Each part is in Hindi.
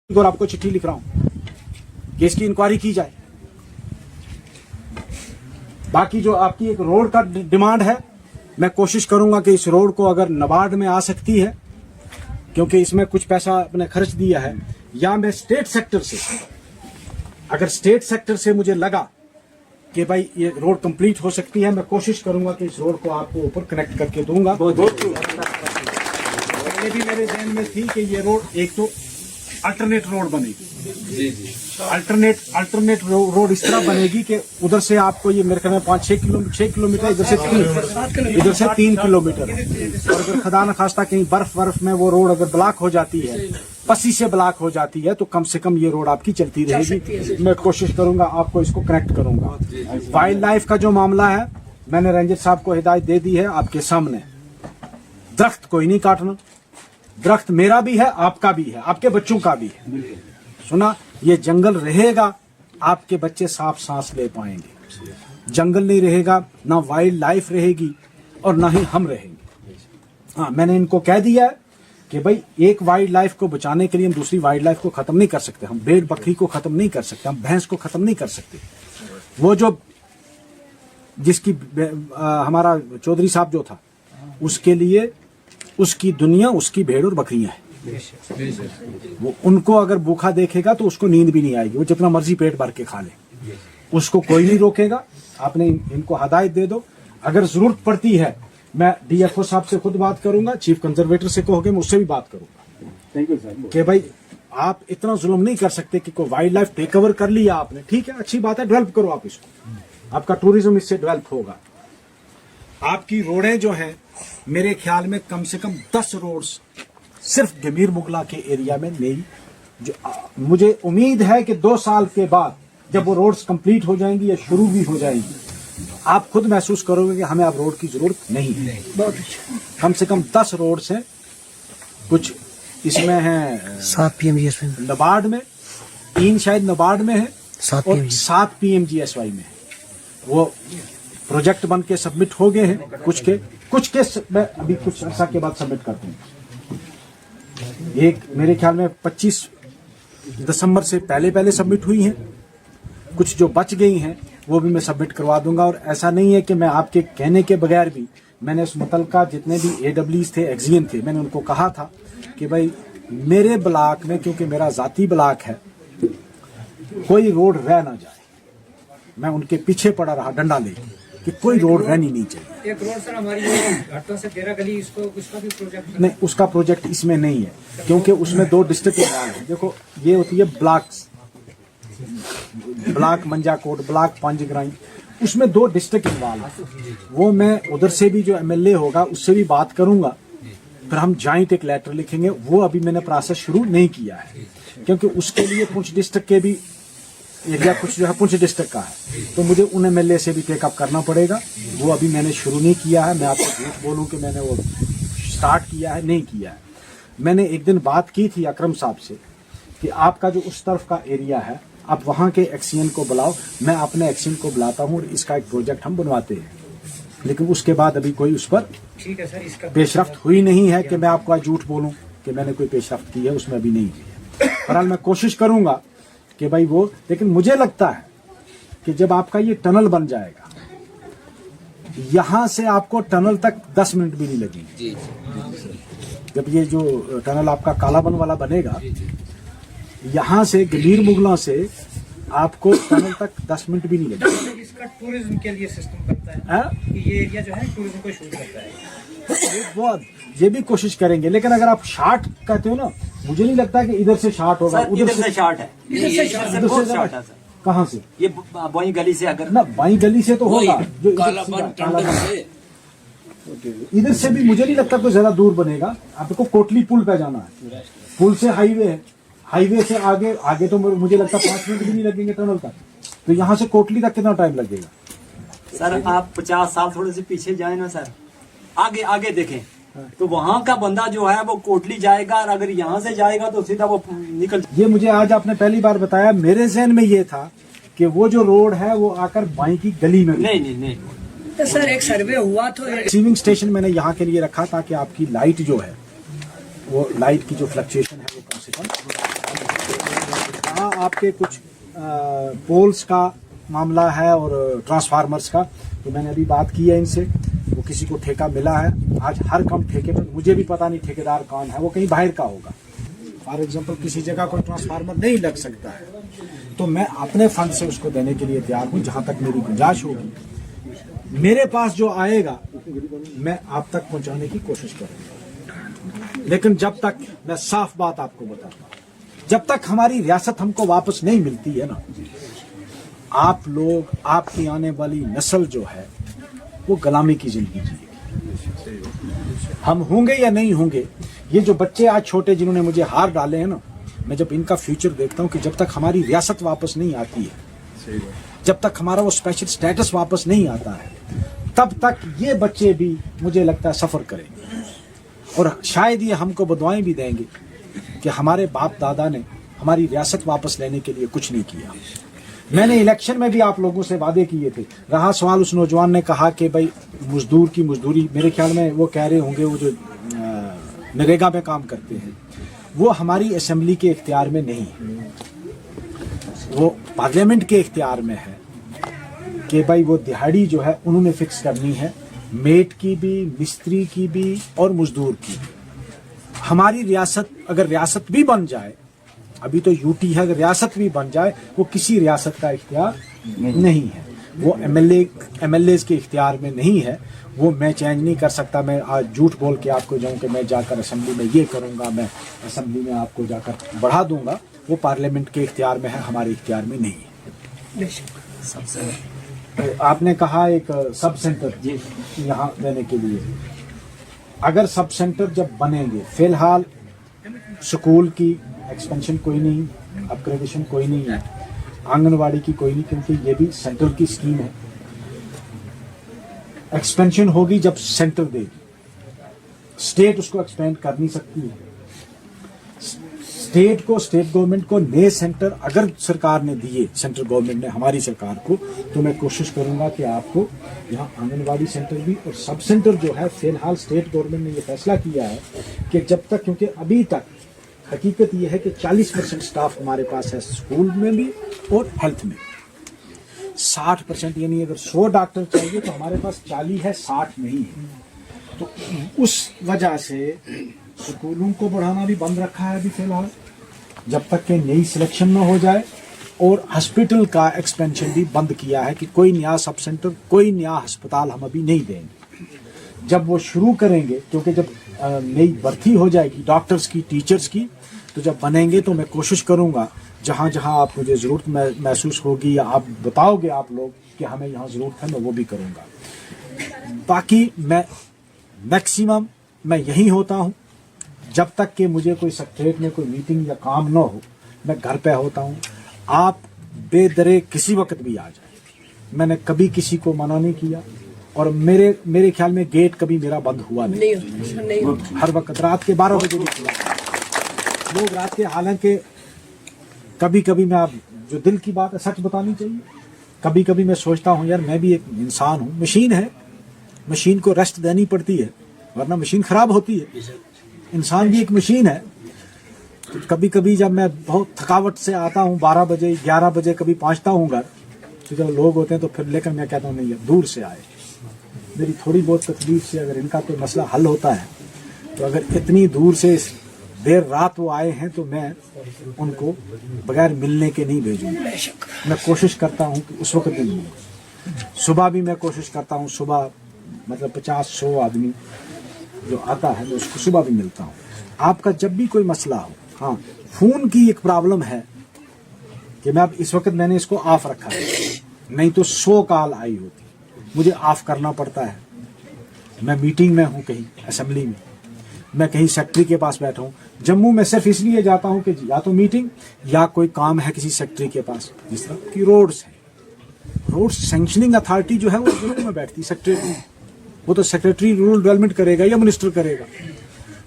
और आपको चिट्ठी लिख रहा हूं कि इसकी इंक्वायरी की जाए। बाकी जो आपकी एक रोड का डिमांड है, मैं कोशिश करूंगा कि इस रोड को अगर नाबार्ड में आ सकती है, क्योंकि इसमें कुछ पैसा अपने खर्च दिया है, या मैं स्टेट सेक्टर से, अगर स्टेट सेक्टर से मुझे लगा कि भाई ये रोड कंप्लीट हो सकती है, मैं कोशिश करूंगा कि इस रोड को आपको ऊपर कनेक्ट करके दूंगा। पहले भी मेरे ज़हन में थी कि ये रोड एक तो अल्टरनेट रोड बनेगी, अल्टरनेट रोड इस तरह बनेगी कि उधर से आपको ये मेरे ख्याल में 5-6 किलोमीटर, इधर से 3 किलोमीटर। और अगर खुदा न खास्ता कहीं बर्फ में वो रोड अगर ब्लॉक हो जाती है, पसी से ब्लॉक हो जाती है, तो कम से कम ये रोड आपकी चलती रहेगी। मैं कोशिश करूंगा आपको इसको कनेक्ट करूंगा। वाइल्ड लाइफ का जो मामला है, मैंने रेंजर साहब को हिदायत दे दी है आपके सामने। दरख्त कोई नहीं काटना, दरख्त मेरा भी है, आपका भी है, आपके बच्चों का भी है। सुना, ये जंगल रहेगा, आपके बच्चे साफ सांस ले पाएंगे। जंगल नहीं रहेगा, ना वाइल्ड लाइफ रहेगी और ना ही हम रहेंगे। हाँ, मैंने इनको कह दिया है कि भाई एक वाइल्ड लाइफ को बचाने के लिए हम दूसरी वाइल्ड लाइफ को खत्म नहीं कर सकते। हम भेड़ बकरी को खत्म नहीं कर सकते, हम भैंस को खत्म नहीं कर सकते। वो जो जिसकी हमारा चौधरी साहब जो था, उसके लिए उसकी दुनिया उसकी भेड़ और बकरियां हैं। वो उनको अगर भूखा देखेगा तो उसको नींद भी नहीं आएगी, वो जितना मर्जी पेट भर के खा ले, उसको कोई नहीं रोकेगा। आपने इनको हदायत दे दो। अगर जरूरत पड़ती है, मैं डीएफओ साहब से खुद बात करूंगा, चीफ कंजर्वेटर से कहोगे मैं उससे भी बात करूंगा। Thank you sir. कि भाई आप इतना जुल्म नहीं कर सकते कि कोई वाइल्ड लाइफ टेक ओवर कर लिया आपने, ठीक है, अच्छी बात है, डेवलप करो आप इसको, आपका टूरिज्म इससे डेवलप होगा। आपकी रोडें जो हैं, मेरे ख्याल में कम से कम 10 रोड्स सिर्फ गमीर मुगला के एरिया में नई, जो मुझे उम्मीद है कि 2 साल के बाद जब वो रोड्स कंप्लीट हो जाएंगी या शुरू भी हो जाएंगी, आप खुद महसूस करोगे कि हमें अब रोड की जरूरत नहीं है। बहुत अच्छा। कम से कम 10 रोड्स हैं, कुछ इसमें है 7 PMGS में, नाबार्ड में 3 शायद नाबार्ड में है, 7 PMGSY में है। वो प्रोजेक्ट बन के सबमिट हो गए हैं, कुछ के मैं अभी कुछ अर्सा के बाद सबमिट करता हूँ। एक मेरे ख्याल में 25 दिसंबर से पहले सबमिट हुई हैं, कुछ जो बच गई हैं वो भी मैं सबमिट करवा दूंगा। और ऐसा नहीं है कि मैं आपके कहने के बगैर भी, मैंने उस मुतलका जितने भी AWs थे, एक्सियन थे, मैंने उनको कहा था कि भाई मेरे ब्लॉक में, क्योंकि मेरा जाती ब्लॉक है, कोई रोड रह ना जाए। मैं उनके पीछे पड़ा रहा डंडा लेके कि कोई रोड रहनी नहीं चाहिए। एक रोड सर हमारी घाटों से 13 गली, उसका भी प्रोजेक्ट नहीं, उसका प्रोजेक्ट इसमें नहीं है, क्योंकि उसमें 2 डिस्ट्रिक्ट है। देखो, ये होती है ब्लॉक मंजाकोट, ब्लॉक पंजग्राई, उसमें 2 डिस्ट्रिक्ट इन्वॉल्व है। वो मैं उधर से भी जो MLA होगा उससे भी बात करूंगा, फिर हम जॉइंट एक लेटर लिखेंगे। वो अभी मैंने प्रोसेस शुरू नहीं किया है, क्योंकि उसके लिए पुंछ डिस्ट्रिक्ट के भी एरिया कुछ जो है पुंछ डिस्ट्रिक्ट का है, तो मुझे उन MLA से भी टेकअप करना पड़ेगा। वो अभी मैंने शुरू नहीं किया है। मैं आपको झूठ बोलूं कि मैंने वो स्टार्ट किया है, नहीं किया है। मैंने एक दिन बात की थी अकरम साहब से कि आपका जो उस तरफ का एरिया है, आप वहाँ के एक्सियन को बुलाओ, मैं अपने एक्सियन को बुलाता हूँ और इसका एक प्रोजेक्ट हम बनवाते हैं। लेकिन उसके बाद अभी कोई उस पर पेशरफ्त हुई नहीं है कि मैं आपको आज झूठ बोलूँ कि मैंने कोई पेशरफ्त की है, उसमें अभी नहीं की है। बहरहाल मैं कोशिश करूंगा कि भाई वो, लेकिन मुझे लगता है कि जब आपका ये टनल बन जाएगा, यहां से आपको टनल तक 10 मिनट भी नहीं लगेंगे। जब ये जो टनल आपका कालाबन वाला बनेगा, यहां से गमीर मुगला से आपको टनल तक 10 मिनट भी नहीं लगेगा। इसका टूरिज्म के लिए सिस्टम करता है कि ये एरिया जो है टूरिज्म को शूट करता है। बहुत ये भी कोशिश करेंगे, लेकिन अगर आप शार्ट कहते हो ना, मुझे नहीं लगता कि इधर से शार्ट होगा। उधर से शार्ट है, कहाँ से? ये बाई गली से, अगर ना बाई गली से तो होगा, जो इधर से भी मुझे नहीं लगता कोई ज्यादा दूर बनेगा। आपको कोटली पुल पे जाना है, पुल से हाईवे है, हाईवे से आगे तो मुझे लगता 5 मिनट भी नहीं लगेंगे टनल तक। तो यहाँ से कोटली तक कितना टाइम लगेगा? सर आप 50 साल थोड़े से पीछे जाए ना सर, आगे देखें तो वहाँ का बंदा जो है वो कोटली जाएगा, और अगर यहाँ से जाएगा तो सीधा वो निकल। ये मुझे आज आपने पहली बार बताया। मेरे ज़हन में ये था कि वो जो रोड है वो आकर बाई की गली में। नहीं तो सर एक सर्वे हुआ तो रिसीविंग स्टेशन मैंने यहाँ के लिए रखा ताकि आपकी लाइट जो है, वो लाइट की जो फ्लक्चुएशन है वो कम से कम आपके कुछ पोल्स का मामला है और ट्रांसफार्मर्स का, तो मैंने अभी बात की है इनसे, वो किसी को ठेका मिला है। आज हर काम ठेके पर, मुझे भी पता नहीं ठेकेदार कौन है, वो कहीं बाहर का होगा। फॉर एग्जाम्पल किसी जगह कोई ट्रांसफार्मर नहीं लग सकता है, तो मैं अपने फंड से उसको देने के लिए तैयार हूँ, जहां तक मेरी गुंजाइश होगी। मेरे पास जो आएगा मैं आप तक पहुंचाने की कोशिश करूंगा। लेकिन जब तक, मैं साफ बात आपको बताता हूं, जब तक हमारी रियासत हमको वापस नहीं मिलती है ना, आप लोग, आपकी आने वाली नस्ल जो है वो गुलामी की जिंदगी जिएगी। हम होंगे या नहीं होंगे, ये जो बच्चे आज छोटे जिन्होंने मुझे हार डाले हैं ना, मैं जब इनका फ्यूचर देखता हूं कि जब तक हमारी रियासत वापस नहीं आती है, जब तक हमारा वो स्पेशल स्टेटस वापस नहीं आता है, तब तक ये बच्चे भी मुझे लगता है सफर करेंगे। और शायद ये हमको बदुआएं भी देंगे कि हमारे बाप दादा ने हमारी रियासत वापस लेने के लिए कुछ नहीं किया। मैंने इलेक्शन में भी आप लोगों से वादे किए थे। रहा सवाल उस नौजवान ने कहा कि भाई मजदूर की मजदूरी, मेरे ख्याल में वो कह रहे होंगे वो जो नरेगा में काम करते हैं, वो हमारी असेंबली के इख्तियार में नहीं है, वो पार्लियामेंट के इख्तियार में है कि भाई वो दिहाड़ी जो है उन्होंने फिक्स करनी है, मेट की भी, मिस्त्री की भी और मजदूर की भी। हमारी रियासत, अगर रियासत भी बन जाए, अभी तो यूटी है, अगर रियासत भी बन जाए, वो किसी रियासत का इख्तियार नहीं है, वो एमएलए के इख्तियार में नहीं है। वो मैं चेंज नहीं कर सकता। मैं आज झूठ बोल के आपको जाऊं कि मैं जाकर असेंबली में ये करूंगा, मैं असेंबली में आपको जाकर बढ़ा दूंगा, वो पार्लियामेंट के इख्तियार में है, हमारे इख्तियार में नहीं है। तो आपने कहा एक सब सेंटर यहाँ देने के लिए, अगर सब सेंटर जब बनेंगे, फिलहाल स्कूल की एक्सपेंशन कोई नहीं, अपग्रेडेशन कोई नहीं है, आंगनवाड़ी की कोई नहीं, क्योंकि ये भी सेंटर की स्कीम है। एक्सपेंशन होगी जब सेंटर देगी, स्टेट उसको एक्सपेंड कर नहीं सकती है। स्टेट गवर्नमेंट को नए सेंटर अगर सरकार ने दिए, सेंट्रल गवर्नमेंट ने हमारी सरकार को, तो मैं कोशिश करूंगा कि आपको यहाँ आंगनवाड़ी सेंटर भी और सब सेंटर जो है, फिलहाल स्टेट गवर्नमेंट ने ये फैसला किया है कि जब तक, क्योंकि अभी तक हकीकत यह है कि 40% स्टाफ हमारे पास है स्कूल में भी और हेल्थ में, 60%, यानी अगर 100 डॉक्टर चाहिए तो हमारे पास 40 है, 60 नहीं है। तो उस वजह से स्कूलों को बढ़ाना भी बंद रखा है अभी फिलहाल, जब तक कि नई सिलेक्शन न हो जाए, और हॉस्पिटल का एक्सपेंशन भी बंद किया है कि कोई नया सब सेंटर, कोई नया अस्पताल हम अभी नहीं देंगे। जब वो शुरू करेंगे, क्योंकि जब नई भर्ती हो जाएगी डॉक्टर्स की, टीचर्स की, तो जब बनेंगे तो मैं कोशिश करूंगा जहां जहां आप मुझे जरूरत महसूस होगी या आप बताओगे आप लोग कि हमें यहाँ जरूरत है, मैं वो भी करूंगा। बाकी मैं मैक्सिमम मैं यहीं होता हूँ, जब तक कि मुझे कोई सेक्रेटरीट में कोई मीटिंग या काम न हो, मैं घर पे होता हूँ। आप बेदरे किसी वक्त भी आ जाए, मैंने कभी किसी को मना नहीं किया, और मेरे ख्याल में गेट कभी मेरा बंद हुआ नहीं। हर वक्त रात के 12 बजे भी खुला, लोग रात के, हालांकि कभी कभी मैं, आप जो दिल की बात है सच बतानी चाहिए, कभी कभी मैं सोचता हूँ यार मैं भी एक इंसान हूँ, मशीन है, मशीन को रेस्ट देनी पड़ती है वरना मशीन खराब होती है, इंसान भी एक मशीन है। तो कभी कभी जब मैं बहुत थकावट से आता हूँ 12 बजे 11 बजे कभी पहुँचता हूँ घर, तो जब लोग होते हैं तो फिर लेकर मैं कहता हूँ नहीं यार दूर से आए, मेरी थोड़ी बहुत तकलीफ से अगर इनका कोई मसला हल होता है, तो अगर इतनी दूर से देर रात वो आए हैं तो मैं उनको बगैर मिलने के नहीं भेजूंगा। मैं कोशिश करता हूँ कि उस वक्त भी मिलूँ, सुबह भी मैं कोशिश करता हूँ, सुबह मतलब 50-100 आदमी जो आता है मैं उसको सुबह भी मिलता हूँ। आपका जब भी कोई मसला हो, हाँ फोन की एक प्रॉब्लम है कि मैं अब इस वक्त मैंने इसको ऑफ रखा है, नहीं तो 100 कॉल आई होती, मुझे ऑफ करना पड़ता है। मैं मीटिंग में हूँ कहीं असेंबली में, मैं कहीं सेक्रेटरी के पास बैठा हूँ, जम्मू में सिर्फ इसलिए जाता हूँ कि या तो मीटिंग या कोई काम है किसी सेक्रेटरी के पास, जिस तरह की रोड्स है, रोड्स सैंक्शनिंग अथॉरिटी जो है वो जम्मू में बैठती सेक्रेटरी, वो तो सेक्रेटरी रूरल डेवलपमेंट करेगा या मिनिस्टर करेगा।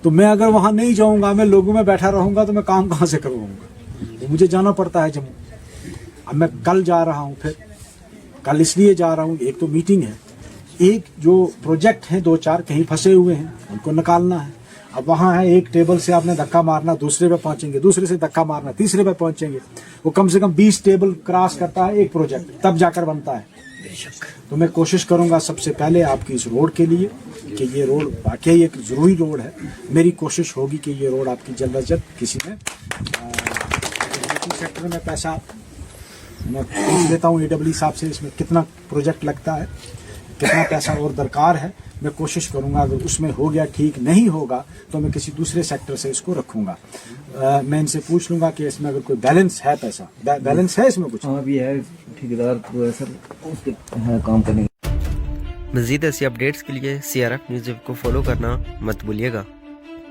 तो मैं अगर वहां नहीं जाऊंगा, मैं लोगों में बैठा रहूंगा तो मैं काम कहां से करवाऊंगा, तो मुझे जाना पड़ता है जम्मू। अब मैं कल जा रहा हूं, फिर कल इसलिए जा रहा हूं, एक तो मीटिंग है, एक जो प्रोजेक्ट हैं 2-4 कहीं फंसे हुए हैं उनको निकालना है, अब वहाँ है एक टेबल से आपने धक्का मारना, दूसरे पे पहुंचेंगे, दूसरे से धक्का मारना, तीसरे पे पहुंचेंगे। वो कम से कम 20 टेबल क्रॉस करता है एक प्रोजेक्ट, तब जाकर बनता है। तो मैं कोशिश करूंगा सबसे पहले आपकी इस रोड के लिए कि ये रोड वाकई एक जरूरी रोड है। मेरी कोशिश होगी कि ये रोड आपकी जल्द अज जल्द किसी में सेक्टर में पैसा मैं पूछ लेता हूँ AWE साहब से, इसमें कितना प्रोजेक्ट लगता है, कितना पैसा और दरकार है। मैं कोशिश करूंगा अगर उसमें हो गया ठीक, नहीं होगा तो मैं किसी दूसरे सेक्टर से इसको रखूंगा। मैं इनसे पूछ लूंगा कि इसमें अगर कोई बैलेंस है, पैसा बैलेंस है इसमें कुछ। हाँ भी है, ठेकेदार सर उसके है काम करने। मज़ीद ऐसी अपडेट्स के लिए CRF न्यूज़ को फॉलो करना मत भूलिएगा।